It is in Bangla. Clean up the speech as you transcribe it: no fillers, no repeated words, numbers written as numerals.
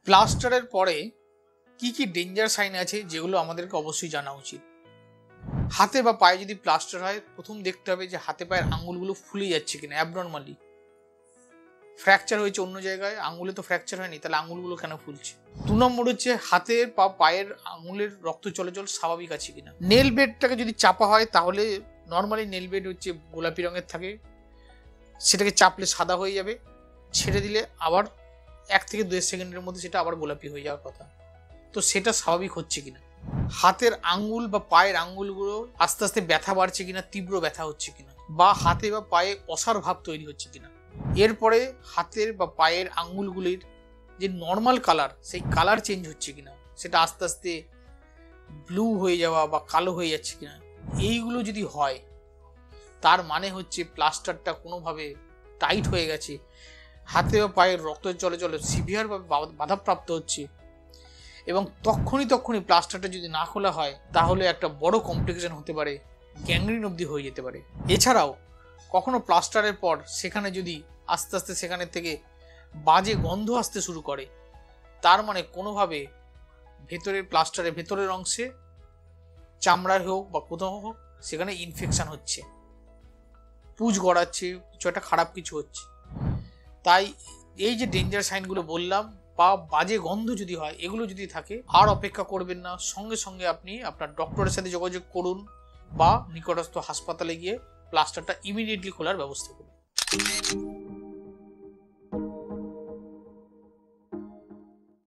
প্লাস্টারের পরে কি কি ডেঞ্জার সাইন আছে যেগুলো আমাদেরকে অবশ্যই জানা উচিত। হাতে বা পায়ে যদি প্লাস্টার হয়, প্রথম দেখতে হবে যে হাতে পায়ের আঙুলগুলো ফুলে যাচ্ছে কিনা, অ্যাবনর্মালি ফ্র্যাকচার হয়েছে অন্য জায়গায়, আঙুলে তো ফ্র্যাকচার হয়নি, তাহলে আঙুলগুলো কেন ফুলছে। 2 নম্বর হচ্ছে হাতের বা পায়ের আঙুলের রক্ত চলাচল স্বাভাবিক আছে কিনা। নেল বেডটাকে যদি চাপা হয়, তাহলে নর্মালি নেল বেড হচ্ছে গোলাপি রঙের থাকে, সেটাকে চাপলে সাদা হয়ে যাবে, ছেড়ে দিলে আবার 1 থেকে 2 সেকেন্ডের মধ্যে সেটা আবার গোলাপি হয়ে যাওয়ার কথা। তো সেটা স্বাভাবিক হচ্ছে কিনা। হাতের আঙ্গুল বা পায়ের আঙ্গুলগুলো আস্তে আস্তে ব্যথা বাড়ছে কিনা, তীব্র ব্যথা হচ্ছে কিনা, বা হাতে বা পায়ে অসার ভাব তৈরি হচ্ছে কিনা। এরপরে হাতের বা পায়ের আঙ্গুলগুলির যে নর্মাল কালার, সেই কালার চেঞ্জ হচ্ছে কিনা, সেটা আস্তে আস্তে ব্লু হয়ে যাওয়া বা কালো হয়ে যাচ্ছে কিনা। এইগুলো যদি হয়, তার মানে হচ্ছে প্লাস্টারটা কোনোভাবে টাইট হয়ে গেছে, হাতে বা পায়ের রক্ত চলাচলে সিভিয়ারভাবে বাধাপ্রাপ্ত হচ্ছে, এবং তখনই প্লাস্টারটা যদি না খোলা হয়, তাহলে একটা বড় কমপ্লিকেশন হতে পারে, গ্যাংগ্রিন অবধি হয়ে যেতে পারে। এছাড়াও কখনো প্লাস্টারের পর সেখানে যদি আস্তে আস্তে সেখানে থেকে বাজে গন্ধ আসতে শুরু করে, তার মানে কোনোভাবে ভেতরের প্লাস্টারের ভেতরের অংশে চামড়ায় হোক বা কোথাও হোক সেখানে ইনফেকশন হচ্ছে, পুজ গড়াচ্ছে, কিছু একটা খারাপ কিছু হচ্ছে। তাই এই যে ডেঞ্জার সাইনগুলো বললাম বা বাজে গন্ধ যদি হয়, এগুলো যদি থাকে, আর অপেক্ষা করবেন না, সঙ্গে সঙ্গে আপনি আপনার ডক্টরের সাথে যোগাযোগ করুন বা নিকটস্থ হাসপাতালে গিয়ে প্লাস্টারটা ইমিডিয়েটলি খোলার ব্যবস্থা করুন।